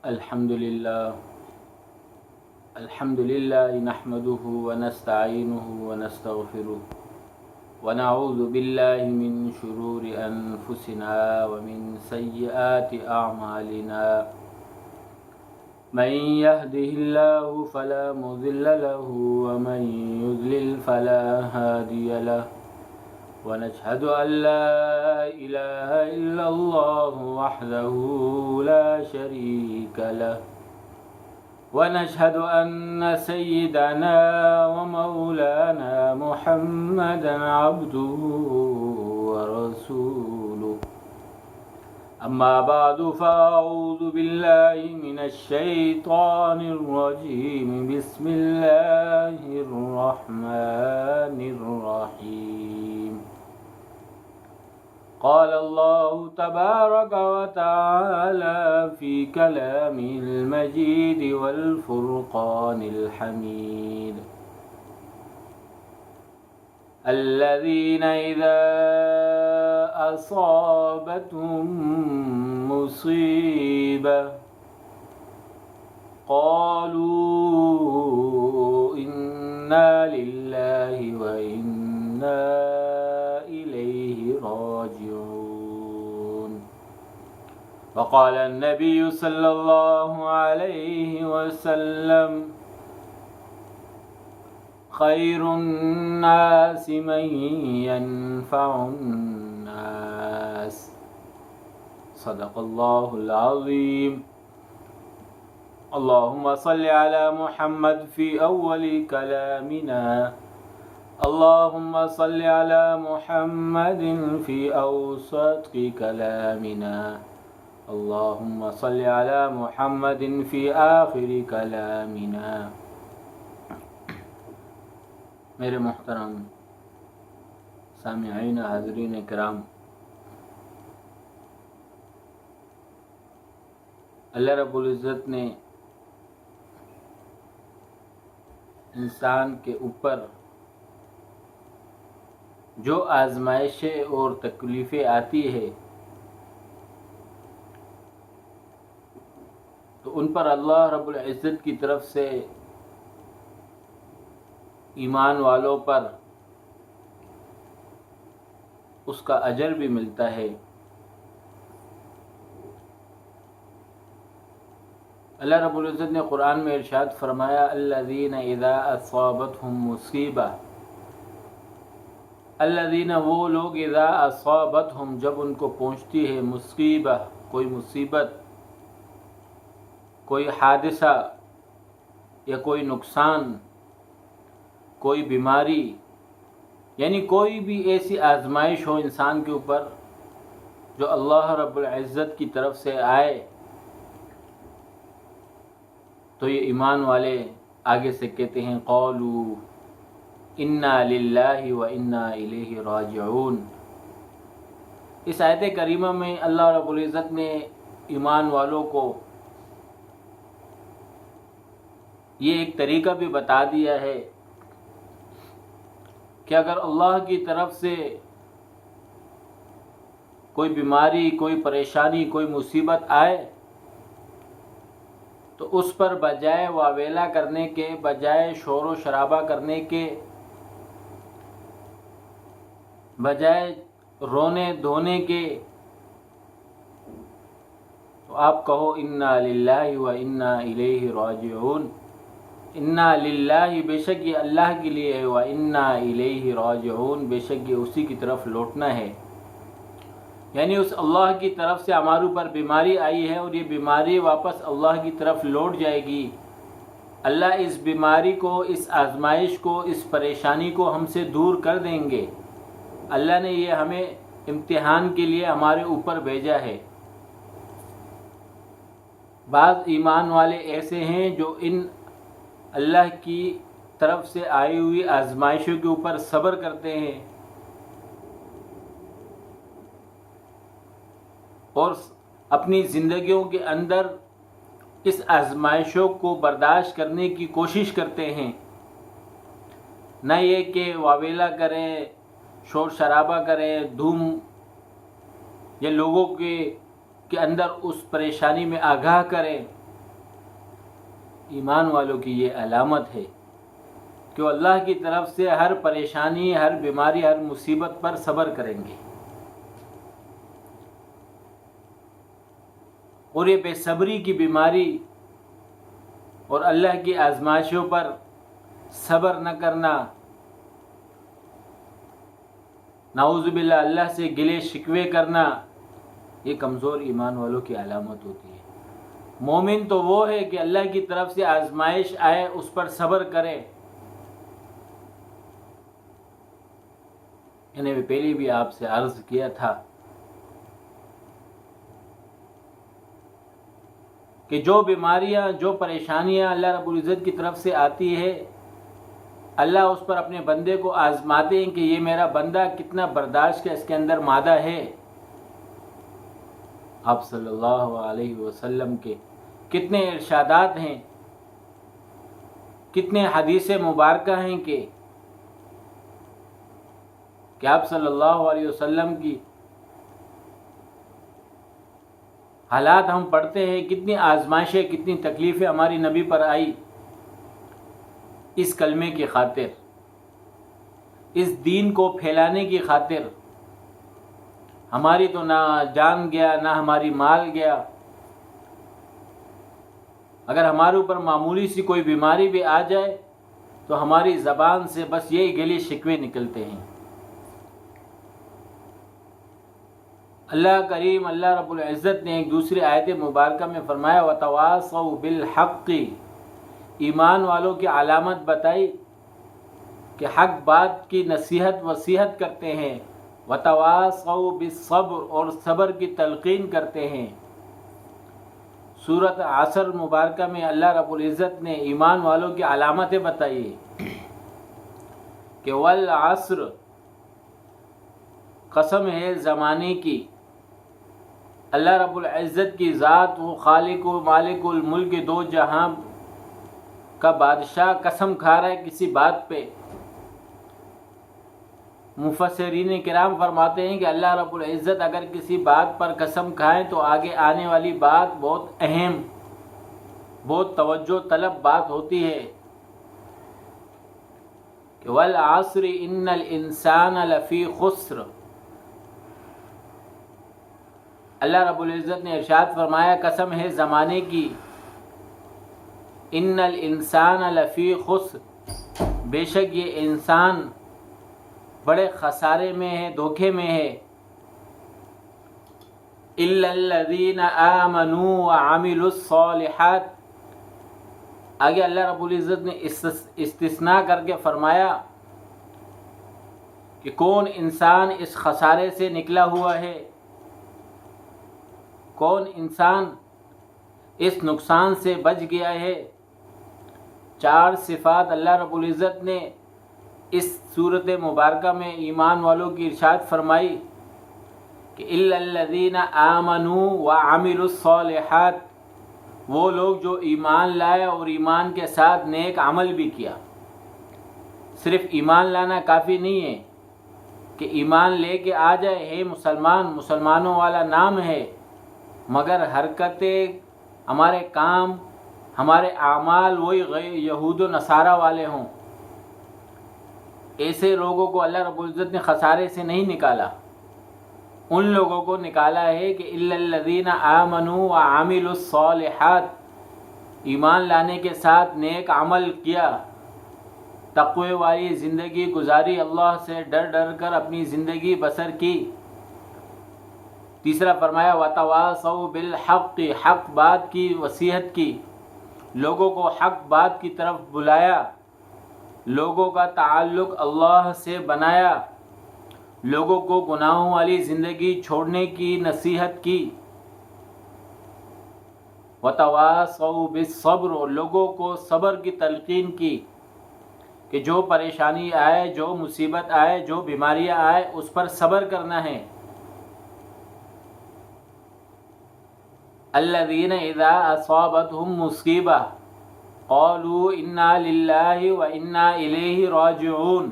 الحمد لله نحمده ونستعينه ونستغفره ونعوذ بالله من شرور أنفسنا ومن سيئات أعمالنا من يهده الله فلا مضل له ومن يضلل فلا هادي له ونشهد أن لا إله إلا الله وحده لا شريك له ونشهد أن سيدنا ومولانا محمدا عبده ورسوله أما بعد فأعوذ بالله من الشيطان الرجيم بسم الله الرحمن الرحيم قال الله تبارك وتعالى في كلامه المجيد والفرقان الحميد الذين إذا أصابتهم مصيبة قالوا إنا لله وإنا إليه راجعون وقال النبي صلى الله عليه وسلم خير الناس من ينفع الناس صدق الله العظيم اللهم صل على محمد في أول كلامنا اللهم صل على محمد في أوسط كلامنا اللهم صل على محمد في آخر كلامنا میرے محترم سامعین حاضرین کرام، اللہ رب العزت نے انسان کے اوپر جو آزمائشیں اور تکلیفیں آتی ہے تو ان پر اللہ رب العزت کی طرف سے ایمان والوں پر اس کا اجر بھی ملتا ہے۔ اللہ رب العزت نے قرآن میں ارشاد فرمایا الذین اذا اصابتهم مصیبہ، الذین وہ لوگ اذا اصابتهم جب ان کو پہنچتی ہے مصیبہ، کوئی مصیبت، کوئی حادثہ یا کوئی نقصان، کوئی بیماری، یعنی کوئی بھی ایسی آزمائش ہو انسان کے اوپر جو اللہ رب العزت کی طرف سے آئے، تو یہ ایمان والے آگے سے کہتے ہیں قالوا انا للہ و انا الیہ راجعون۔ اس آیت کریمہ میں اللہ رب العزت نے ایمان والوں کو یہ ایک طریقہ بھی بتا دیا ہے کہ اگر اللہ کی طرف سے کوئی بیماری، کوئی پریشانی، کوئی مصیبت آئے تو اس پر بجائے واویلا کرنے کے، بجائے شور و شرابہ کرنے کے، بجائے رونے دھونے کے، تو آپ کہو انا للہ و انا الیہ راجعون، انا للہ بے شک یہ اللہ کے لیے ہے، و انا الیہ راجعون بے شک یہ اسی کی طرف لوٹنا ہے۔ یعنی اس اللہ کی طرف سے ہمارے اوپر بیماری آئی ہے اور یہ بیماری واپس اللہ کی طرف لوٹ جائے گی۔ اللہ اس بیماری کو، اس آزمائش کو، اس پریشانی کو ہم سے دور کر دیں گے۔ اللہ نے یہ ہمیں امتحان کے لیے ہمارے اوپر بھیجا ہے۔ بعض ایمان والے ایسے ہیں جو ان اللہ کی طرف سے آئی ہوئی آزمائشوں کے اوپر صبر کرتے ہیں اور اپنی زندگیوں کے اندر اس آزمائشوں کو برداشت کرنے کی کوشش کرتے ہیں، نہ یہ کہ واویلا کریں، شور شرابہ کریں، دھوم یا لوگوں کے اندر اس پریشانی میں آگاہ کریں، ایمان والوں کی یہ علامت ہے کہ وہ اللہ کی طرف سے ہر پریشانی، ہر بیماری، ہر مصیبت پر صبر کریں گے، اور یہ بے صبری کی بیماری اور اللہ کی آزمائشوں پر صبر نہ کرنا، نعوذ باللہ اللہ سے گلے شکوے کرنا، یہ کمزور ایمان والوں کی علامت ہوتی ہے۔ مومن تو وہ ہے کہ اللہ کی طرف سے آزمائش آئے اس پر صبر کرے۔ میں نے پہلے بھی آپ سے عرض کیا تھا کہ جو بیماریاں، جو پریشانیاں اللہ رب العزت کی طرف سے آتی ہے، اللہ اس پر اپنے بندے کو آزماتے ہیں کہ یہ میرا بندہ کتنا برداشت کا اس کے اندر مادہ ہے۔ آپ صلی اللہ علیہ وسلم کے کتنے ارشادات ہیں، کتنے حدیث مبارکہ ہیں کہ آپ صلی اللہ علیہ وسلم کی حالات ہم پڑھتے ہیں، کتنی آزمائشیں، کتنی تکلیفیں ہماری نبی پر آئی اس کلمے کی خاطر، اس دین کو پھیلانے کی خاطر۔ ہماری تو نہ جان گیا، نہ ہماری مال گیا، اگر ہمارے اوپر معمولی سی کوئی بیماری بھی آ جائے تو ہماری زبان سے بس یہی گلے شکوے نکلتے ہیں۔ اللہ کریم، اللہ رب العزت نے ایک دوسری آیت مبارکہ میں فرمایا وَتَوَاصَوْا بِالْحَقِّ، ایمان والوں کی علامت بتائی کہ حق بات کی نصیحت وصیحت کرتے ہیں، وَتَوَاصَوْا بِالصَّبْرِ، اور صبر کی تلقین کرتے ہیں۔ سورۃ عصر مبارکہ میں اللہ رب العزت نے ایمان والوں کی علامتیں بتائی کہ والعصر، قسم ہے زمانے کی، اللہ رب العزت کی ذات، وہ خالق و مالک الملک دو جہاں کا بادشاہ قسم کھا رہا ہے کسی بات پہ۔ مفسرین کرام فرماتے ہیں کہ اللہ رب العزت اگر کسی بات پر قسم کھائیں تو آگے آنے والی بات بہت اہم، بہت توجہ طلب بات ہوتی ہے کہ والعصر ان الانسان لفی خسر۔ اللہ رب العزت نے ارشاد فرمایا قسم ہے زمانے کی، ان الانسان لفی خسر، بے شک یہ انسان بڑے خسارے میں ہے، دھوکے میں ہے۔ الا الذین آمنوا وعملوا الصالحات، آگے اللہ رب العزت نے استثناء کر کے فرمایا کہ کون انسان اس خسارے سے نکلا ہوا ہے، کون انسان اس نقصان سے بچ گیا ہے۔ 4 صفات اللہ رب العزت نے اس صورت مبارکہ میں ایمان والوں کی ارشاد فرمائی کہ الا الذین آمنوا وعملوا الصالحات، وہ لوگ جو ایمان لائے اور ایمان کے ساتھ نیک عمل بھی کیا۔ صرف ایمان لانا کافی نہیں ہے کہ ایمان لے کے آ جائے، ہے مسلمان، مسلمانوں والا نام ہے، مگر حرکتیں، ہمارے کام، ہمارے اعمال وہی یہود و نصارہ والے ہوں۔ ایسے لوگوں کو اللہ رب العزت نے خسارے سے نہیں نکالا، ان لوگوں کو نکالا ہے کہ الا الذین آمنوا وعملوا الصالحات، ایمان لانے کے ساتھ نیک عمل کیا، تقوی والی زندگی گزاری، اللہ سے ڈر ڈر کر اپنی زندگی بسر کی۔ تیسرا فرمایا وَتَوَاصَوْا بِالْحَقِّ، حق بات کی وصیحت کی، لوگوں کو حق بات کی طرف بلایا، لوگوں کا تعلق اللہ سے بنایا، لوگوں کو گناہوں والی زندگی چھوڑنے کی نصیحت کی۔ وَتَوَاصَوْا بِالصَّبْرِ، اور لوگوں کو صبر کی تلقین کی کہ جو پریشانی آئے، جو مصیبت آئے، جو بیماریاں آئے، اس پر صبر کرنا ہے۔ الذین اذا اصابتهم مصیبہ قالوا انا للہ وانا الیہ راجعون،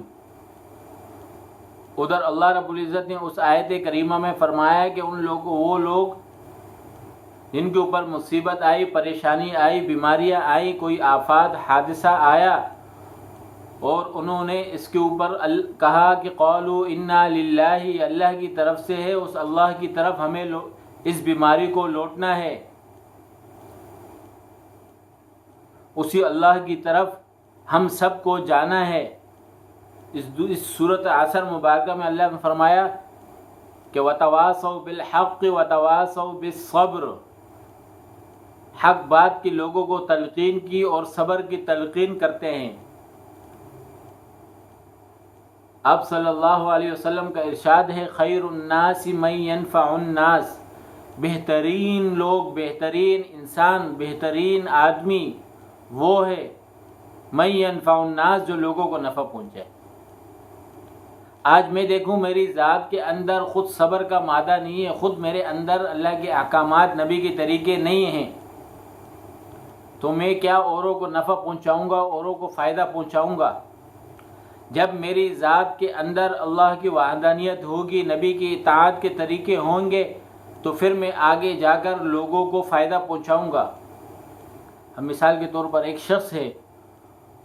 ادھر اللہ رب العزت نے اس آیت کریمہ میں فرمایا کہ وہ لوگ جن کے اوپر مصیبت آئی، پریشانی آئی، بیماریاں آئی، کوئی آفات حادثہ آیا، اور انہوں نے اس کے اوپر کہا کہ قالوا انا للہ، اللہ کی طرف سے ہے، اس اللہ کی طرف ہمیں اس بیماری کو لوٹنا ہے، اسی اللہ کی طرف ہم سب کو جانا ہے۔ اس صورت عصر مبارکہ میں اللہ نے فرمایا کہ وَتَوَاصَوْا بِالْحَقِّ وَتَوَاصَوْا بِالصَّبْرِ، حق بات کی لوگوں کو تلقین کی اور صبر کی تلقین کرتے ہیں۔ آپ صلی اللہ علیہ وسلم کا ارشاد ہے خیر الناس من ينفع الناس، بہترین لوگ، بہترین انسان، بہترین آدمی وہ ہے من ينفع الناس، جو لوگوں کو نفع پہنچائے۔ آج میں دیکھوں میری ذات کے اندر خود صبر کا مادہ نہیں ہے، خود میرے اندر اللہ کے احکامات، نبی کے طریقے نہیں ہیں، تو میں کیا اوروں کو نفع پہنچاؤں گا، اوروں کو فائدہ پہنچاؤں گا؟ جب میری ذات کے اندر اللہ کی وحدانیت ہوگی، نبی کی اطاعت کے طریقے ہوں گے، تو پھر میں آگے جا کر لوگوں کو فائدہ پہنچاؤں گا۔ ہم مثال کے طور پر ایک شخص ہے،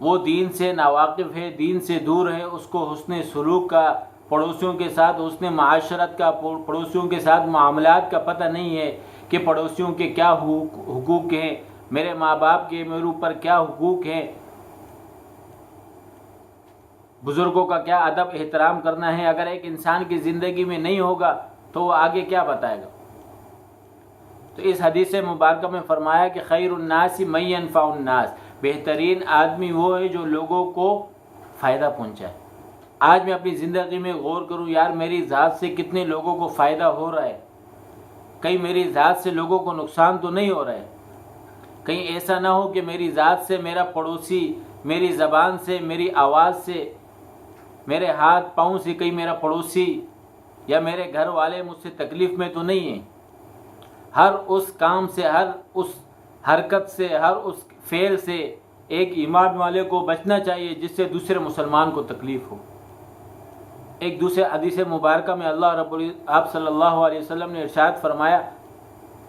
وہ دین سے ناواقف ہے، دین سے دور ہے، اس کو حسن سلوک کا، پڑوسیوں کے ساتھ حسن معاشرت کا، پڑوسیوں کے ساتھ معاملات کا پتہ نہیں ہے کہ پڑوسیوں کے کیا حقوق ہیں، میرے ماں باپ کے میرے اوپر کیا حقوق ہیں، بزرگوں کا کیا ادب احترام کرنا ہے۔ اگر ایک انسان کی زندگی میں نہیں ہوگا تو وہ آگے کیا بتائے گا؟ تو اس حدیث مبارکہ میں فرمایا کہ خیر الناس من ينفع الناس، بہترین آدمی وہ ہے جو لوگوں کو فائدہ پہنچائے۔ آج میں اپنی زندگی میں غور کروں، یار میری ذات سے کتنے لوگوں کو فائدہ ہو رہا ہے، کہیں میری ذات سے لوگوں کو نقصان تو نہیں ہو رہا ہے؟ کہیں ایسا نہ ہو کہ میری ذات سے میرا پڑوسی، میری زبان سے، میری آواز سے، میرے ہاتھ پاؤں سے کہیں میرا پڑوسی یا میرے گھر والے مجھ سے تکلیف میں تو نہیں ہیں؟ ہر اس کام سے، ہر اس حرکت سے، ہر اس فعل سے ایک ایمان والے کو بچنا چاہیے جس سے دوسرے مسلمان کو تکلیف ہو۔ ایک دوسرے حدیث مبارکہ میں آپ صلی اللہ علیہ وسلم نے ارشاد فرمایا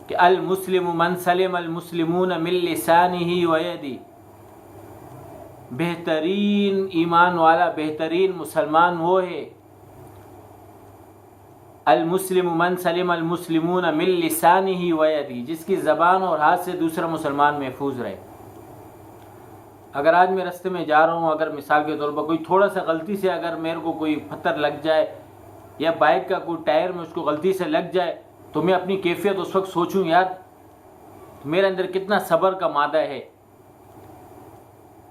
کہ المسلم من سلم المسلمون من لسانہ ویدہ، بہترین ایمان والا، بہترین مسلمان وہ ہے المسلم من سلم المسلمون من لسانہ ویدہ، جس کی زبان اور ہاتھ سے دوسرا مسلمان محفوظ رہے۔ اگر آج میں راستے میں جا رہا ہوں، اگر مثال کے طور پر کوئی تھوڑا سا غلطی سے اگر میرے کو کوئی پتھر لگ جائے یا بائک کا کوئی ٹائر میں اس کو غلطی سے لگ جائے، تو میں اپنی کیفیت اس وقت سوچوں، یار میرے اندر کتنا صبر کا مادہ ہے،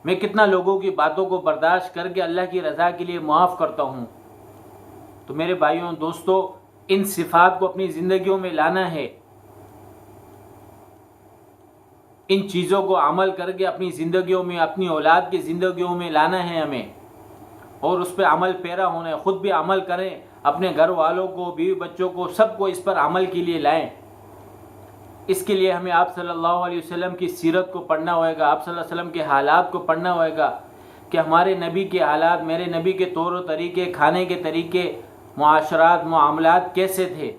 میں کتنا لوگوں کی باتوں کو برداشت کر کے اللہ کی رضا کے لیے معاف کرتا ہوں۔ تو میرے بھائیوں دوستوں، ان صفات کو اپنی زندگیوں میں لانا ہے، ان چیزوں کو عمل کر کے اپنی زندگیوں میں، اپنی اولاد کی زندگیوں میں لانا ہے ہمیں، اور اس پہ عمل پیرا ہونا ہے۔ خود بھی عمل کریں، اپنے گھر والوں کو، بیوی بچوں کو، سب کو اس پر عمل کے لیے لائیں۔ اس کے لیے ہمیں آپ صلی اللہ علیہ وسلم کی سیرت کو پڑھنا ہوئے گا، آپ صلی اللہ علیہ وسلم کے حالات کو پڑھنا ہوئے گا کہ ہمارے نبی کے حالات، میرے نبی کے طور و طریقے، کھانے کے طریقے، معاشرات، معاملات کیسے تھے۔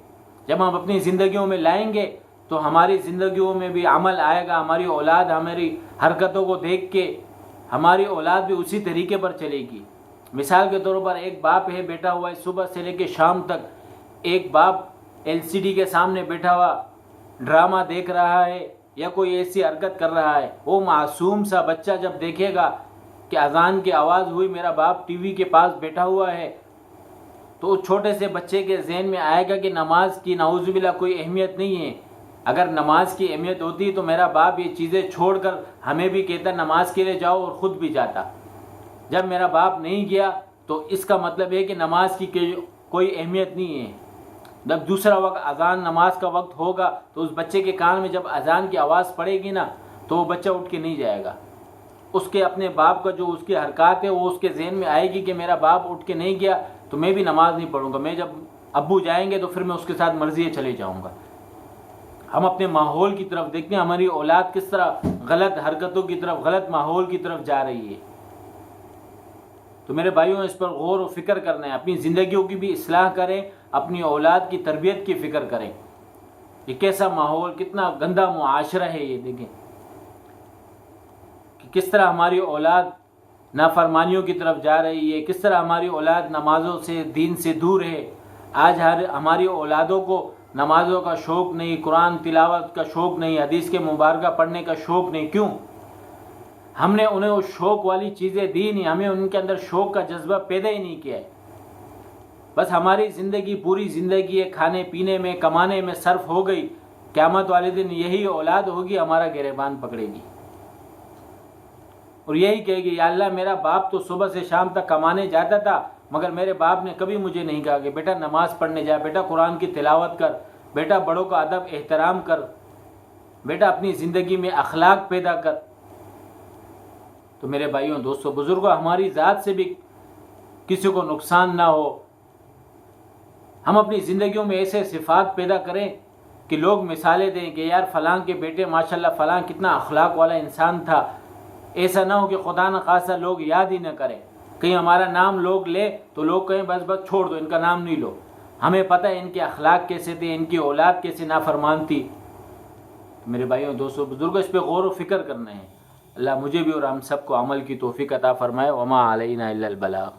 جب ہم اپنی زندگیوں میں لائیں گے تو ہماری زندگیوں میں بھی عمل آئے گا، ہماری اولاد ہماری حرکتوں کو دیکھ کے ہماری اولاد بھی اسی طریقے پر چلے گی۔ مثال کے طور پر ایک باپ ہے بیٹھا ہوا ہے صبح سے لے کے شام تک، ایک باپ LCD کے سامنے بیٹھا ہوا ڈرامہ دیکھ رہا ہے یا کوئی ایسی حرکت کر رہا ہے، وہ معصوم سا بچہ جب دیکھے گا کہ اذان کی آواز ہوئی، میرا باپ ٹی وی کے پاس بیٹھا ہوا ہے، تو اس چھوٹے سے بچے کے ذہن میں آئے گا کہ نماز کی نعوذ باللہ کوئی اہمیت نہیں ہے۔ اگر نماز کی اہمیت ہوتی تو میرا باپ یہ چیزیں چھوڑ کر ہمیں بھی کہتا نماز کے لیے جاؤ، اور خود بھی جاتا۔ جب میرا باپ نہیں گیا تو اس کا مطلب ہے کہ نماز کی کوئی اہمیت نہیں ہے۔ جب دوسرا وقت اذان نماز کا وقت ہوگا تو اس بچے کے کان میں جب اذان کی آواز پڑے گی نا تو وہ بچہ اٹھ کے نہیں جائے گا۔ اس کے اپنے باپ کا جو اس کی حرکات ہے وہ اس کے ذہن میں آئے گی کہ میرا باپ اٹھ کے نہیں گیا تو میں بھی نماز نہیں پڑھوں گا، میں جب ابو جائیں گے تو پھر میں اس کے ساتھ مرضی چلے جاؤں گا۔ ہم اپنے ماحول کی طرف دیکھتے ہیں، ہماری اولاد کس طرح غلط حرکتوں کی طرف، غلط ماحول کی طرف جا رہی ہے۔ تو میرے بھائیوں اس پر غور و فکر کرنا ہے، اپنی زندگیوں کی بھی اصلاح کریں، اپنی اولاد کی تربیت کی فکر کریں۔ یہ کیسا ماحول، کتنا گندا معاشرہ ہے یہ. دیکھیں کہ کس طرح ہماری اولاد نافرمانیوں کی طرف جا رہی ہے، کس طرح ہماری اولاد نمازوں سے، دین سے دور ہے. آج ہماری اولادوں کو نمازوں کا شوق نہیں، قرآن تلاوت کا شوق نہیں، حدیث کے مبارکہ پڑھنے کا شوق نہیں. کیوں؟ ہم نے انہیں وہ شوق والی چیزیں دی نہیں، ہمیں ان کے اندر شوق کا جذبہ پیدا ہی نہیں کیا ہے. بس ہماری زندگی، پوری زندگی کھانے پینے میں، کمانے میں صرف ہو گئی. قیامت والے دن یہی اولاد ہوگی ہمارا گریبان پکڑے گی اور یہی کہے گی یا اللہ میرا باپ تو صبح سے شام تک کمانے جاتا تھا، مگر میرے باپ نے کبھی مجھے نہیں کہا کہ بیٹا نماز پڑھنے جا، بیٹا قرآن کی تلاوت کر، بیٹا بڑوں کا ادب احترام کر، بیٹا اپنی زندگی میں اخلاق پیدا کر. تو میرے بھائیوں دوستوں بزرگوں، ہماری ذات سے بھی کسی کو نقصان نہ ہو. ہم اپنی زندگیوں میں ایسے صفات پیدا کریں کہ لوگ مثالیں دیں کہ یار فلاں کے بیٹے ماشاءاللہ فلاں کتنا اخلاق والا انسان تھا. ایسا نہ ہو کہ خدا نہ خواستہ لوگ یاد ہی نہ کریں، کہیں ہمارا نام لوگ لے تو لوگ کہیں بس چھوڑ دو، ان کا نام نہیں لو. ہمیں پتہ ہے ان کے اخلاق کیسے تھے، ان کی اولاد کیسے نافرمان تھی. میرے بھائیوں دوستوں بزرگوں، اس پہ غور و فکر کرنا ہے. اللہ مجھے بھی اور ہم سب کو عمل کی توفیق عطا فرمائے. وما علینا الا البلاغ.